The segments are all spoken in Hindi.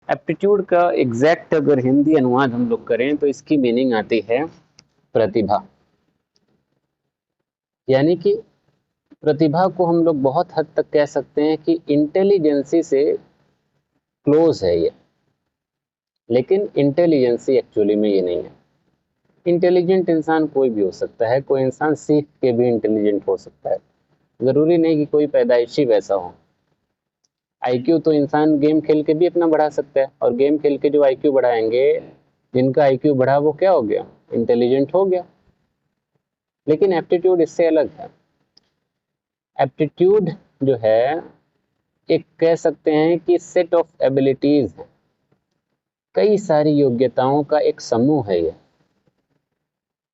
एप्टीट्यूड का एग्जैक्ट अगर हिंदी अनुवाद हम लोग करें तो इसकी मीनिंग आती है प्रतिभा। यानी कि प्रतिभा को हम लोग बहुत हद तक कह सकते हैं कि इंटेलिजेंसी से क्लोज है ये, लेकिन इंटेलिजेंसी एक्चुअली में ये नहीं है। इंटेलिजेंट इंसान कोई भी हो सकता है, कोई इंसान सीख के भी इंटेलिजेंट हो सकता है, ज़रूरी नहीं कि कोई पैदाइशी वैसा हो। आईक्यू तो इंसान गेम खेल के भी अपना बढ़ा सकता है, और गेम खेल के जो आईक्यू बढ़ाएंगे, जिनका आईक्यू बढ़ा वो क्या हो गया, इंटेलिजेंट हो गया। लेकिन एप्टीट्यूड इससे अलग है। एप्टीट्यूड जो है एक कह सकते हैं कि सेट ऑफ एबिलिटीज है, कई सारी योग्यताओं का एक समूह है ये,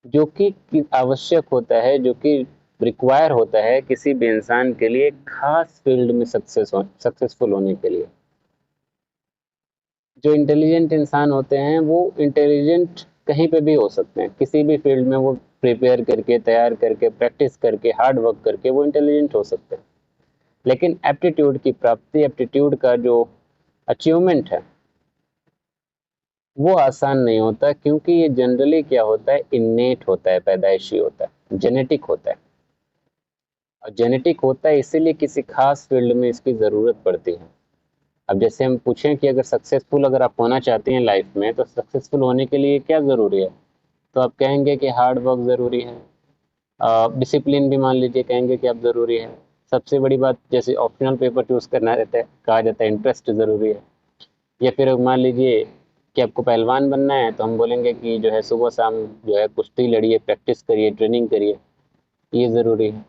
जो कि आवश्यक होता है, जो कि रिक्वायर होता है किसी भी इंसान के लिए खास फील्ड में सक्सेसफुल होने के लिए। जो इंटेलिजेंट इंसान होते हैं वो इंटेलिजेंट कहीं पे भी हो सकते हैं, किसी भी फील्ड में वो प्रिपेयर करके, तैयार करके, प्रैक्टिस करके, हार्ड वर्क करके वो इंटेलिजेंट हो सकते हैं। लेकिन एप्टीट्यूड की प्राप्ति, एप्टीट्यूड का जो अचीवमेंट है वो आसान नहीं होता, क्योंकि ये जनरली क्या होता है, इन्नेट होता है, पैदाइशी होता है, जेनेटिक होता है। और जेनेटिक होता है इसीलिए किसी खास फील्ड में इसकी ज़रूरत पड़ती है। अब जैसे हम पूछें कि अगर आप होना चाहते हैं लाइफ में, तो सक्सेसफुल होने के लिए क्या ज़रूरी है, तो आप कहेंगे कि हार्ड वर्क ज़रूरी है, डिसिप्लिन भी मान लीजिए कहेंगे कि आप ज़रूरी है। सबसे बड़ी बात, जैसे ऑप्शनल पेपर चूज़ करना रहता है, कहा जाता है इंटरेस्ट ज़रूरी है। या फिर मान लीजिए कि आपको पहलवान बनना है, तो हम बोलेंगे कि जो है सुबह शाम जो है कुश्ती लड़िए, प्रैक्टिस करिए, ट्रेनिंग करिए, ये ज़रूरी है।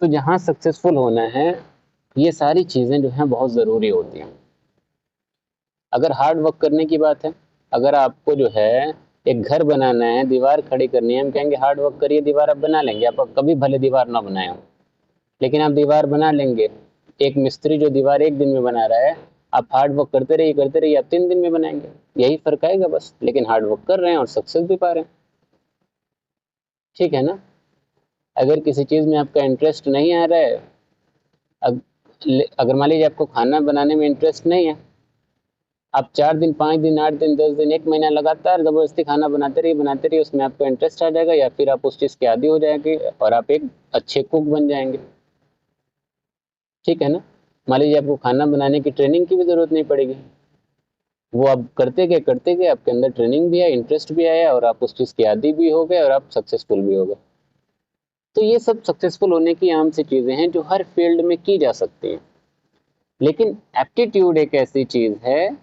तो जहाँ सक्सेसफुल होना है, ये सारी चीज़ें जो हैं बहुत ज़रूरी होती हैं। अगर हार्ड वर्क करने की बात है, अगर आपको जो है एक घर बनाना है, दीवार खड़ी करनी है, हम कहेंगे हार्ड वर्क करिए, दीवार आप बना लेंगे। आप कभी भले दीवार ना बनाए हो, लेकिन आप दीवार बना लेंगे। एक मिस्त्री जो दीवार एक दिन में बना रहा है, आप हार्ड वर्क करते रहिए, आप 3 दिन में बनाएंगे। यही फर्क आएगा बस, लेकिन हार्ड वर्क कर रहे हैं और सक्सेस भी पा रहे हैं। ठीक है ना। अगर किसी चीज़ में आपका इंटरेस्ट नहीं आ रहा है, अगर मान लीजिए आपको खाना बनाने में इंटरेस्ट नहीं है, आप 4 दिन, 5 दिन, 8 दिन, 10 दिन, 1 महीना लगातार ज़बरदस्ती खाना बनाते रहिए, उसमें आपको इंटरेस्ट आ जाएगा, या फिर आप उस चीज़ के आदी हो जाएंगे और आप एक अच्छे कुक बन जाएंगे। ठीक है ना। मान लीजिए आपको खाना बनाने की ट्रेनिंग की भी ज़रूरत नहीं पड़ेगी, वो आप करते गए आपके अंदर ट्रेनिंग भी आई, इंटरेस्ट भी आया, और आप उस चीज़ के आदी भी हो गए और आप सक्सेसफुल भी हो गए। तो ये सब सक्सेसफुल होने की आम सी चीज़ें हैं जो हर फील्ड में की जा सकती हैं। लेकिन एप्टीट्यूड एक ऐसी चीज़ है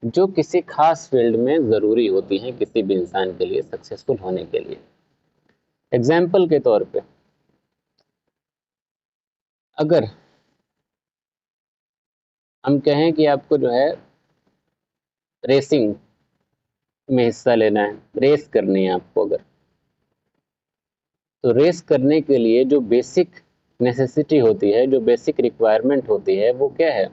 जो किसी खास फील्ड में ज़रूरी होती है किसी भी इंसान के लिए सक्सेसफुल होने के लिए। एग्जाम्पल के तौर पे, अगर हम कहें कि आपको जो है रेसिंग में हिस्सा लेना है, रेस करनी है आपको, अगर तो रेस करने के लिए जो बेसिक नेसेसिटी होती है, जो बेसिक रिक्वायरमेंट होती है, वो क्या है,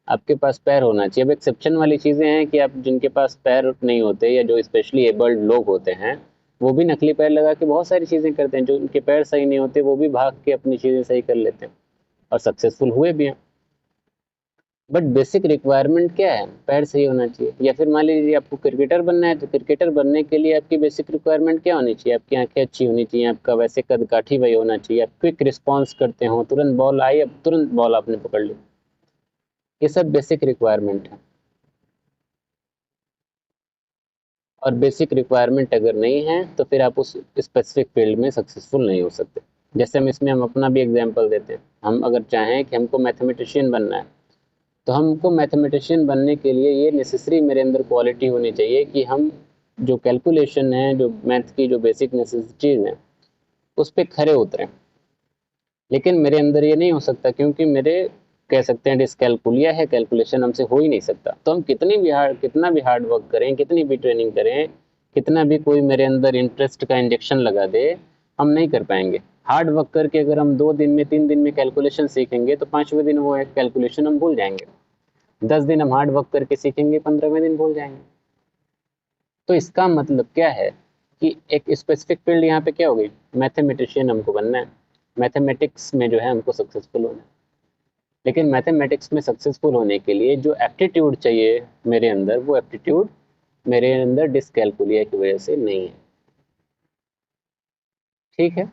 आपके पास पैर होना चाहिए। अब एक्सेप्शन वाली चीज़ें हैं कि आप जिनके पास पैर नहीं होते, या जो स्पेशली एबल्ड लोग होते हैं, वो भी नकली पैर लगा के बहुत सारी चीज़ें करते हैं। जो उनके पैर सही नहीं होते वो भी भाग के अपनी चीज़ें सही कर लेते हैं और सक्सेसफुल हुए भी हैं। बट बेसिक रिक्वायरमेंट क्या है, पैर सही होना चाहिए। या फिर मान लीजिए आपको क्रिकेटर बनना है, तो क्रिकेटर बनने के लिए आपकी बेसिक रिक्वायरमेंट क्या होनी चाहिए, आपकी आंखें अच्छी होनी चाहिए, आपका वैसे कद काठी वही होना चाहिए, आप क्विक रिस्पॉन्स करते हो, तुरंत बॉल आई, अब तुरंत बॉल आपने पकड़ ली। ये सब बेसिक रिक्वायरमेंट है। और बेसिक रिक्वायरमेंट अगर नहीं है तो फिर आप उस स्पेसिफिक फील्ड में सक्सेसफुल नहीं हो सकते। जैसे हम अपना भी एग्जांपल देते हैं। हम अगर चाहें कि हमको मैथमेटिशियन बनना है, तो हमको मैथमेटिशियन बनने के लिए ये नेसेसरी मेरे अंदर क्वालिटी होनी चाहिए कि हम जो कैलकुलेशन है, जो मैथ की जो बेसिक नेसेसिटीज़ हैं, उस पर खरे उतरें। लेकिन मेरे अंदर ये नहीं हो सकता, क्योंकि मेरे कह सकते हैं डिसकैलकुलिया है, कैलकुलेशन हमसे हो ही नहीं सकता। तो हम कितना भी हार्ड वर्क करें, कितनी भी ट्रेनिंग करें, कितना भी कोई मेरे अंदर इंटरेस्ट का इंजेक्शन लगा दे, हम नहीं कर पाएंगे। हार्ड वर्क करके अगर हम 2 दिन में, 3 दिन में कैलकुलेशन सीखेंगे, तो 5वें दिन वो एक कैलकुलेशन हम भूल जाएंगे। 10 दिन हम हार्ड वर्क करके सीखेंगे, 15वें दिन भूल जाएंगे। तो इसका मतलब क्या है कि एक स्पेसिफिक फील्ड यहाँ पे क्या हो गई, मैथमेटिशियन हमको बनना है, मैथमेटिक्स में जो है हमको सक्सेसफुल होना है। लेकिन मैथमेटिक्स में सक्सेसफुल होने के लिए जो एप्टीट्यूड चाहिए मेरे अंदर, वो एप्टीट्यूड मेरे अंदर डिसकैलकुलिया की वजह से नहीं है। ठीक है,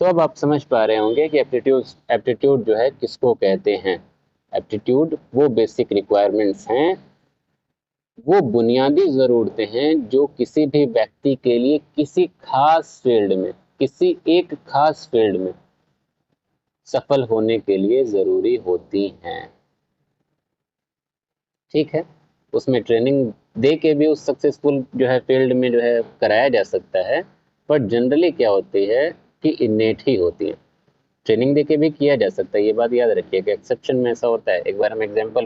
तो अब आप समझ पा रहे होंगे कि एप्टीट्यूड जो है किसको कहते हैं। एप्टीट्यूड वो बेसिक रिक्वायरमेंट्स हैं, वो बुनियादी ज़रूरतें हैं जो किसी भी व्यक्ति के लिए किसी खास फील्ड में, किसी एक खास फील्ड में सफल होने के लिए ज़रूरी होती हैं। ठीक है, उसमें ट्रेनिंग दे के भी उस सक्सेसफुल जो है फील्ड में जो है कराया जा सकता है, पर जनरली क्या होती है कि इनेट ही होती है। ट्रेनिंग दे के भी किया जा सकता है, ये बात याद रखिएगा। एक्सेप्शन में ऐसा होता है। एक बार हम एग्जाम्पल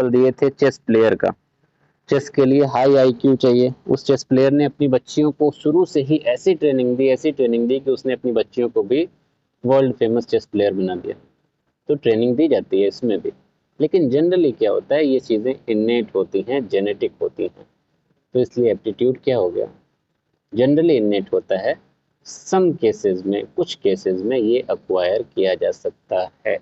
दिए थे चेस प्लेयर का। चेस के लिए हाई आईक्यू चाहिए। उस चेस प्लेयर ने अपनी बच्चियों को शुरू से ही ऐसी ट्रेनिंग दी कि उसने अपनी बच्चियों को भी वर्ल्ड फेमस चेस प्लेयर बना दिया। तो ट्रेनिंग दी जाती है इसमें भी, लेकिन जनरली क्या होता है, ये चीज़ें इनेट होती हैं, जेनेटिक होती हैं। तो इसलिए एप्टीट्यूड क्या हो गया, जनरली इनेट होता है। सम केसेस में, कुछ केसेस में ये अक्वायर किया जा सकता है।